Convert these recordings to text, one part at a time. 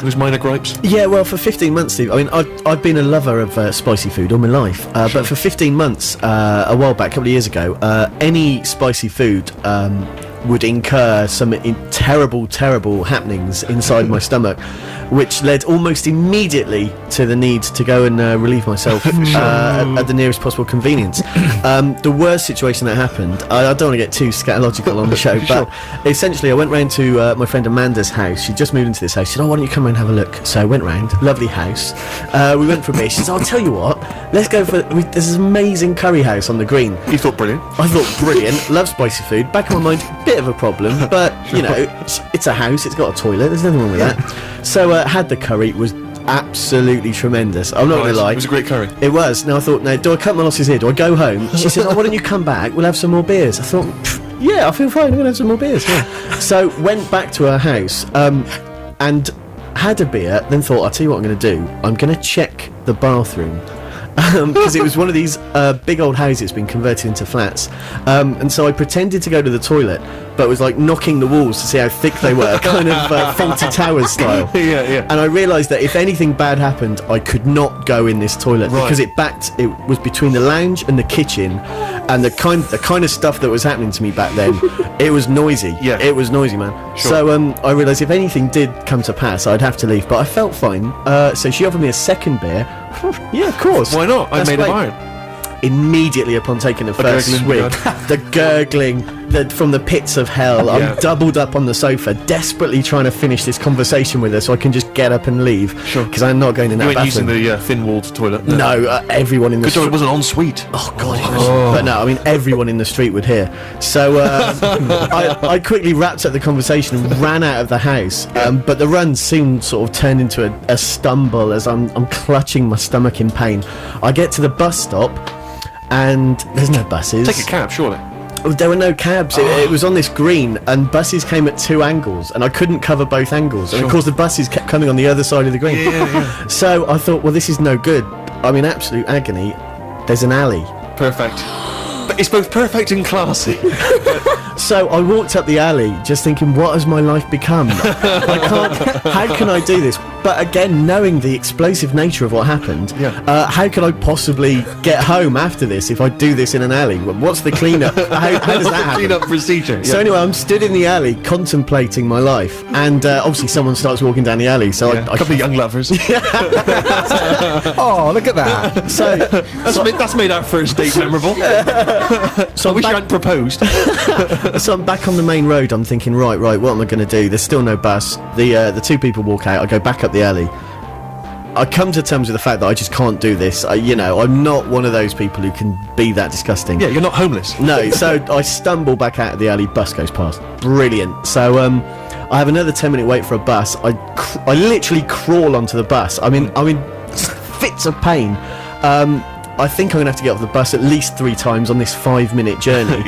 those minor gripes? Yeah, well, for 15 months, Steve, I mean, I've been a lover of spicy food all my life, but for 15 months, a while back, a couple of years ago, any spicy food would incur some terrible happenings inside my stomach, which led almost immediately to the need to go and relieve myself at the nearest possible convenience. The worst situation that happened, I don't want to get too scatological on the show, but essentially I went round to my friend Amanda's house. She just moved into this house. She said, "Oh, why don't you come round and have a look?" So I went round, lovely house. We went for a beer. She said, "I'll tell you what, let's go for there's this amazing curry house on the green." You thought brilliant? I thought brilliant. Love spicy food. Back in my mind, bit of a problem, but you know, it's a house. It's got a toilet. There's nothing wrong with that. So had the curry. It was absolutely tremendous. I'm not going to lie. It was a great curry. It was. Now I thought, now do I cut my losses here? Do I go home? She said, "Oh, why don't you come back? We'll have some more beers." I thought, yeah, I feel fine. We're going to have some more beers. Yeah. So went back to her house and had a beer. Then thought, I'll tell you what I'm going to do. I'm going to check the bathroom. Because it was one of these big old houses been converted into flats, and so I pretended to go to the toilet, but was like knocking the walls to see how thick they were, kind of Fawlty Towers style. Yeah. And I realised that if anything bad happened, I could not go in this toilet because it was between the lounge and the kitchen, and the kind of stuff that was happening to me back then, it was noisy. Yeah, it was noisy, man. Sure. So I realised if anything did come to pass, I'd have to leave. But I felt fine. So she offered me a second beer. Yeah, of course. Why not? I made of iron. Immediately upon taking the first swig, the gurgling from the pits of hell. Yeah. I'm doubled up on the sofa, desperately trying to finish this conversation with her so I can just get up and leave. Sure. Because I'm not going in that bathroom. You weren't using the thin-walled toilet? No, everyone in the street. It wasn't en suite. Oh, God, it was. But no, I mean, everyone in the street would hear. So I quickly wrapped up the conversation and ran out of the house. But the run soon sort of turned into a stumble as I'm clutching my stomach in pain. I get to the bus stop, and there's no buses. Take a cab, surely. There were no cabs. It was on this green, and buses came at two angles, and I couldn't cover both angles. And of course, the buses kept coming on the other side of the green. Yeah. So I thought, well, this is no good. I'm in absolute agony. There's an alley. Perfect. But it's both perfect and classy. So I walked up the alley just thinking, what has my life become? I can't. How can I do this? But again, knowing the explosive nature of what happened, how can I possibly get home after this if I do this in an alley? What's the cleanup? How does that happen? Cleanup procedure. So anyway, I'm stood in the alley contemplating my life, and obviously someone starts walking down the alley. So a couple of young lovers. Oh, look at that! So that's made our first date memorable. So I wish you hadn't proposed. So I'm back on the main road. I'm thinking, right, what am I going to do? There's still no bus. The two people walk out. I go back up the alley. I come to terms with the fact that I just can't do this. I'm not one of those people who can be that disgusting. Yeah, you're not homeless. No, so I stumble back out of the alley. Bus goes past. Brilliant. So I have another 10-minute wait for a bus. I literally crawl onto the bus. I'm in fits of pain. I think I'm going to have to get off the bus at least 3 times on this 5-minute journey.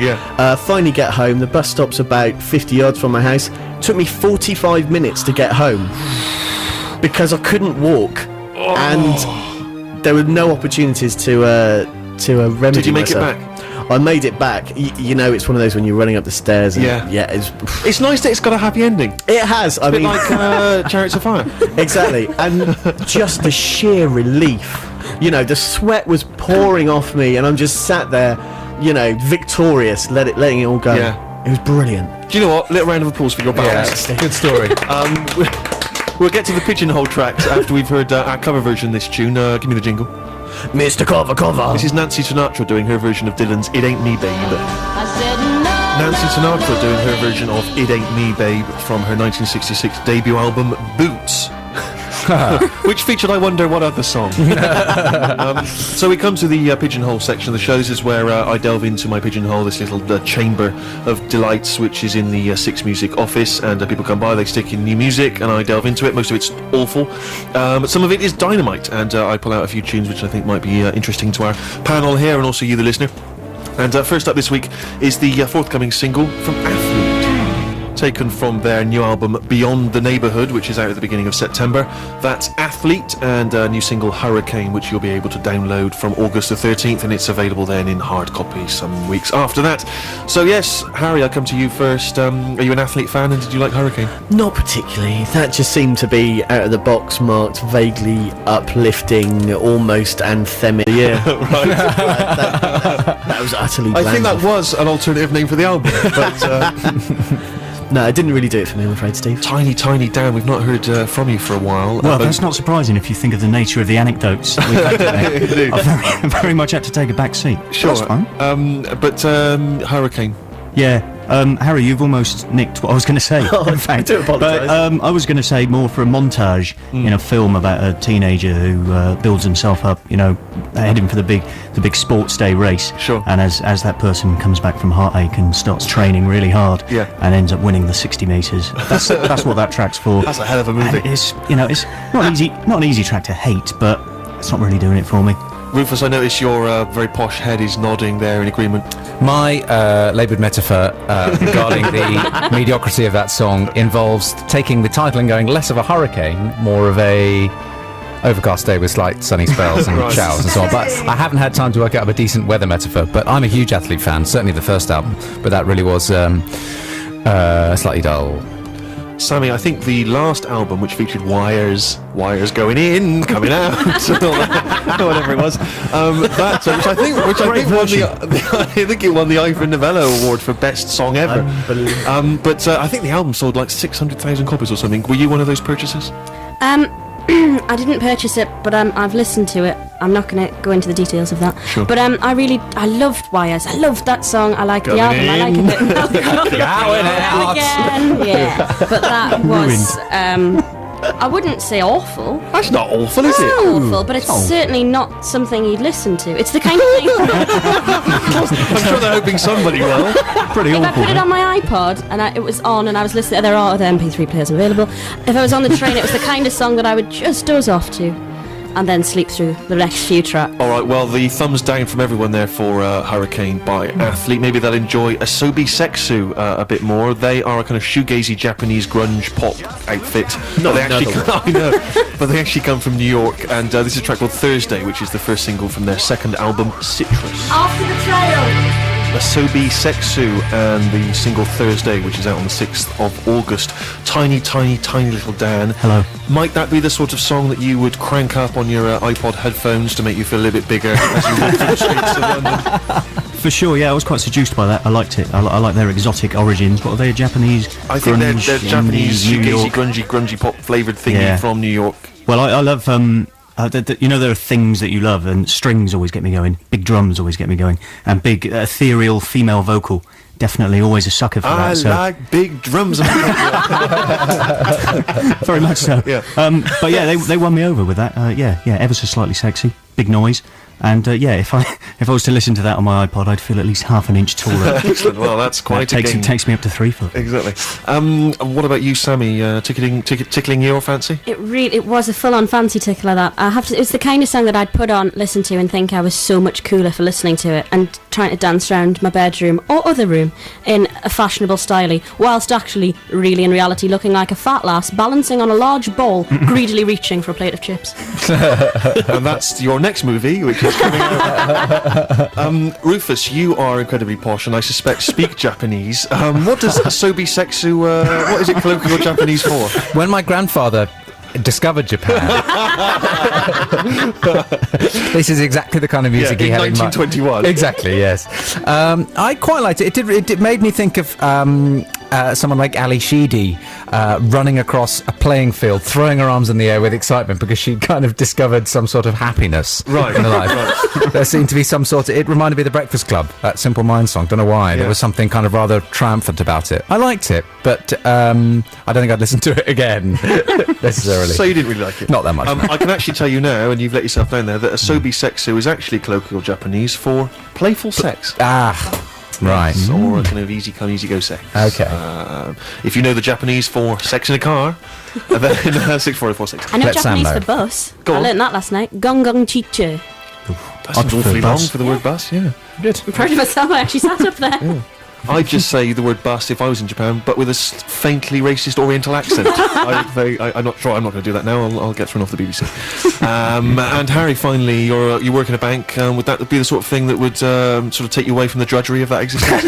Finally get home. The bus stop's about 50 yards from my house. It took me 45 minutes to get home because I couldn't walk, and there were no opportunities to remedy myself. Did you make it back? I made it back. It's one of those when you're running up the stairs. And it's nice that it's got a happy ending. It has. I mean, like Chariots of Fire. Exactly, and just the sheer relief. The sweat was pouring off me, and I'm just sat there, victorious, letting it all go. Yeah. It was brilliant. Do you know what? Little round of applause for your balance. Yeah, good story. We'll get to the pigeonhole tracks after we've heard our cover version of this tune. Give me the jingle. Mr. Cover. This is Nancy Sinatra doing her version of Dylan's It Ain't Me, Babe. Nancy Sinatra doing her version of It Ain't Me, Babe from her 1966 debut album, Boots. Which featured, I wonder, what other song? So we come to the pigeonhole section of the show. This is where I delve into my pigeonhole, this little chamber of delights, which is in the Six Music office, and people come by, they stick in new music, and I delve into it. Most of it's awful. Some of it is dynamite, and I pull out a few tunes which I think might be interesting to our panel here, and also you, the listener. And first up this week is the forthcoming single from Athlete. taken from their new album Beyond the Neighbourhood, which is out at the beginning of September. That's Athlete, and a new single Hurricane, which you'll be able to download from August the 13th, and it's available then in hard copy some weeks after that. So yes, Harry, I come to you first. Are you an Athlete fan, and did you like Hurricane? Not particularly. That just seemed to be out of the box, marked vaguely uplifting, almost anthemic. Yeah, Right. that was utterly I think bland. that was an alternative name for the album, but No, it didn't really do it for me, I'm afraid, Steve. Tiny Dan, we've not heard from you for a while. Well, that's not surprising if you think of the nature of the anecdotes that we've had today. I've very much had to take a back seat. Sure. That's fine. But Hurricane. Yeah. Harry, you've almost nicked what I was going to say. Oh, in fact. I do apologise. But I was going to say more for a montage in a film about a teenager who builds himself up, heading for the big sports day race. Sure. And as that person comes back from heartache and starts training really hard, Yeah. and ends up winning the 60 metres. That's what that track's for. That's a hell of a movie. And it's not an easy track to hate, but it's not really doing it for me. Rufus, I notice your very posh head is nodding there in agreement. My laboured metaphor regarding the mediocrity of that song involves taking the title and going less of a hurricane, more of a overcast day with slight sunny spells and Right. showers and so on. But I haven't had time to work out a decent weather metaphor. But I'm a huge Athlete fan, certainly the first album. But that really was slightly dull. Sammy, I think the last album, which featured wires going in, coming out, whatever it was, that which I think won I think it won the Ivor Novello Award for Best Song Ever. But I think the album sold like 600,000 copies or something. Were you one of those purchasers? I didn't purchase it, but I've listened to it. I'm not going to go into the details of that. Sure. But I loved Wires. I loved that song. I liked the album. I like it. Again, yeah. But that was I wouldn't say awful. That's not awful, is It's it? not awful, but it's certainly not something you'd listen to. It's the kind of thing. I'm sure they're hoping somebody will. Pretty If I awful. put it on my iPod and it was on and I was listening, there are other MP3 players available. If I was on the train, it was the kind of song that I would just doze off to and then sleep through the next few tracks. All right, well, the thumbs down from everyone there for Hurricane by Athlete. Maybe they'll enjoy Asobi Sexu a bit more. They are a kind of shoegazy Japanese grunge pop outfit. Not they actually another I know, but they actually come from New York, and this is a track called Thursday, which is the first single from their second album, Citrus. After the trail. Asobi Sexu and the single Thursday, which is out on the 6th of August. Tiny little Dan. Hello. Might that be the sort of song that you would crank up on your iPod headphones to make you feel a little bit bigger as you walk through the streets of London? For sure, yeah, I was quite seduced by that. I liked it. I like their exotic origins. What are they, Japanese? I think they're grunge, Japanese, indie, New shoegazy, York? grungy pop flavoured thingy Yeah. from New York. Well, I love, there are things that you love, and strings always get me going. Big drums always get me going. And big ethereal female vocal. Definitely always a sucker for I that. So. like big drums. Very much so. Yeah. But yeah, they won me over with that. Yeah, ever so slightly sexy. Big noise. And yeah, if I was to listen to that on my iPod, I'd feel at least half an inch taller. Excellent. Well, that's quite a gain. Takes me up to 3 foot. Exactly. What about you, Sammy? Tickling your fancy? It was a full-on fancy tickler. That I have to. It's the kind of song that I'd put on, listen to, and think I was so much cooler for listening to it, and trying to dance around my bedroom or other room in a fashionable style, whilst actually, really in reality, looking like a fat lass balancing on a large ball, greedily reaching for a plate of chips. And that's your next movie, which is coming out. Rufus, you are incredibly posh, and I suspect speak Japanese. What does Asobi Sexu? What is it colloquial Japanese for? When my grandfather discovered Japan, this is exactly the kind of music he in had in mind. 1921. Exactly, yes. I quite liked it. It made me think of someone like Ali Sheedy running across a playing field, throwing her arms in the air with excitement because she kind of discovered some sort of happiness in her life. There seemed to be some sort of... It reminded me of the Breakfast Club, that Simple Minds song. Don't know why. There was something kind of rather triumphant about it. I liked it, but I don't think I'd listen to it again necessarily. So you didn't really like it? Not that much. No. I can actually tell you now, and you've let yourself down there, that Asobi Sexu is actually colloquial Japanese for playful sex. Right. Or a kind of easy come, easy go sex. Okay. If you know the Japanese for sex in a car, then 6446. I know Let's Japanese sound for bus. Go on. I learned that last night. Gong gong chiche. That's awfully long for the word bus, yeah. Good. I'm proud of myself. I actually sat up there. I'd just say the word bust if I was in Japan, but with a faintly racist Oriental accent. I'm not sure. I'm not going to do that now. I'll get thrown off the BBC. And Harry, finally, you work in a bank. Would that be the sort of thing that would sort of take you away from the drudgery of that existence?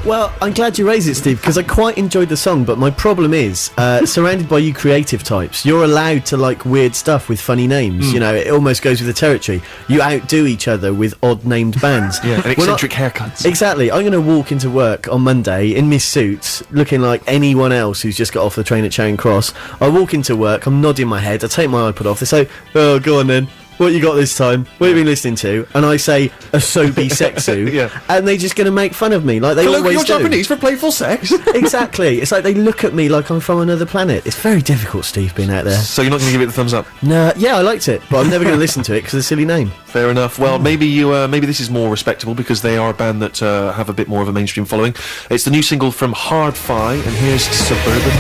Well, I'm glad you raised it, Steve, because I quite enjoyed the song, but my problem is, surrounded by you creative types, you're allowed to like weird stuff with funny names. You know, it almost goes with the territory. You outdo each other with odd-named bands. Yeah, and eccentric haircuts. Exactly. I'm going to walk into work on Monday in my suits, looking like anyone else who's just got off the train at Charing Cross. I walk into work, I'm nodding my head, I take my iPod off, they say, "Oh, go on then. What you got this time? What have you been listening to?" And I say, "Asobi Sexu," Yeah. and they're just going to make fun of me, like they always do. Japanese for playful sex. Exactly. It's like they look at me like I'm from another planet. It's very difficult, Steve, being out there. So you're not going to give it the thumbs up? No, yeah, I liked it, but I'm never going to listen to it because of the silly name. Fair enough. Well, maybe this is more respectable because they are a band that have a bit more of a mainstream following. It's the new single from Hard-Fi, and here's Suburban.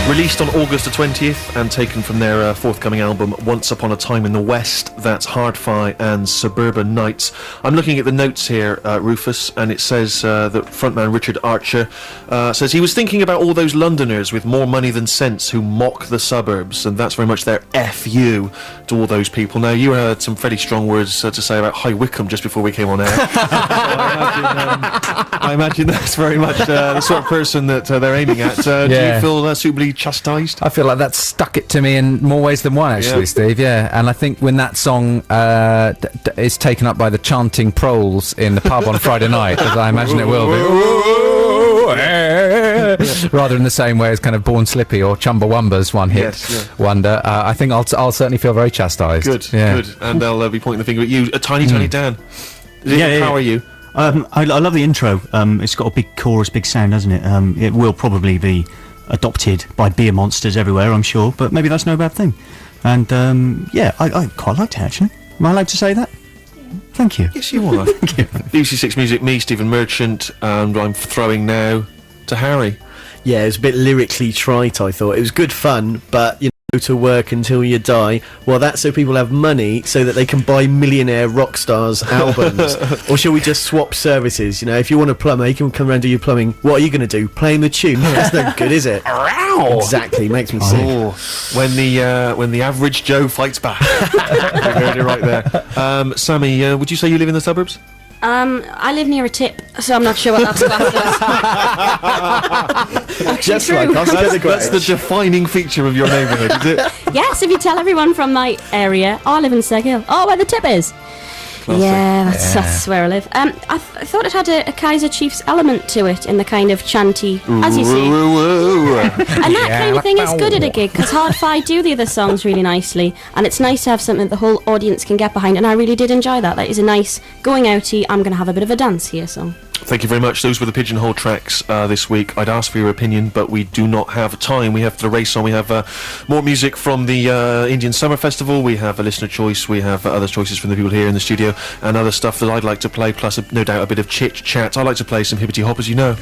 Released on August the 20th and taken from their forthcoming album Once Upon a Time in the West. That's Hard-Fi and Suburban Nights. I'm looking at the notes here, Rufus, and it says that frontman Richard Archer says he was thinking about all those Londoners with more money than sense who mock the suburbs, and that's very much their F you to all those people. Now, you had some fairly strong words to say about High Wycombe just before we came on air. I imagine that's very much the sort of person that they're aiming at. Do you feel suitably chastised? I feel like that stuck it to me in more ways than one, actually, Steve. Yeah, and I think when that song is taken up by the chanting proles in the pub on Friday night, as I imagine it will be, rather in the same way as kind of Born Slippy or Chumbawamba's one hit wonder, I think I'll certainly feel very chastised. Good, and they'll be pointing the finger at you. Tiny Dan. How are you? I love the intro. It's got a big chorus, big sound, doesn't it? It will probably be adopted by beer monsters everywhere, I'm sure, but maybe that's no bad thing. And I quite liked it, actually. Am I allowed to say that? Thank you. Yes, you are. Thank you. BBC6 Music, me, Stephen Merchant, and I'm throwing now to Harry. Yeah, it was a bit lyrically trite, I thought. It was good fun, but, you know, go to work until you die. Well, that's so people have money so that they can buy millionaire rock stars' albums. Or shall we just swap services? You know, if you want a plumber, he can come around and do your plumbing. What are you going to do? Playing the tune? That's no good, is it? Exactly, makes me sick. Oh, when the average Joe fights back. You heard it right there. Sammy, would you say you live in the suburbs? I live near a tip, so I'm not sure what that's classed as. Just like us. That's the defining feature of your neighbourhood, is it? Yes, if you tell everyone from my area, I live in Stag Hill. Oh, where the tip is. Classic. Yeah, that's where I live. I thought it had a Kaiser Chiefs element to it in the kind of chanty, as you see. And that kind of thing is good at a gig, because Hard-Fi do the other songs really nicely, and it's nice to have something that the whole audience can get behind, and I really did enjoy that. That is a nice going-outy, I'm going to have a bit of a dance here song. Thank you very much. Those were the Pigeonhole tracks this week. I'd ask for your opinion, but we do not have time. We have to race on. We have more music from the Indian Summer Festival. We have a listener choice. We have other choices from the people here in the studio and other stuff that I'd like to play, plus no doubt a bit of chit-chat. I like to play some hippity hop, as you know.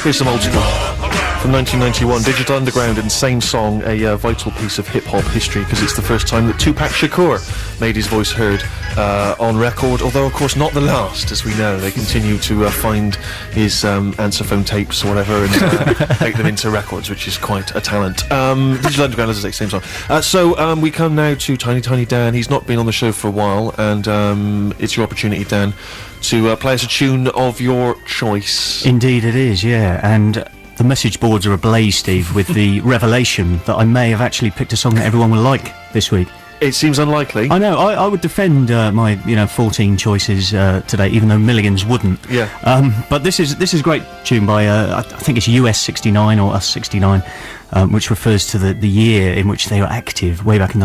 Here's some old school. From 1991, Digital Underground, and same song, a vital piece of hip-hop history, because it's the first time that Tupac Shakur made his voice heard on record, although of course not the last, as we know. They continue to find his answer phone tapes or whatever and make them into records, which is quite a talent. Digital Underground, as I say, same song. So we come now to Tiny Dan. He's not been on the show for a while, and it's your opportunity, Dan, to play us a tune of your choice. Indeed it is, yeah, and the message boards are ablaze, Steve, with the revelation that I may have actually picked a song that everyone will like this week. It seems unlikely. I know. I would defend my 14 choices today, even though millions wouldn't. Yeah. But this is a great tune by I think it's US 69 or Us 69, which refers to the year in which they were active way back in the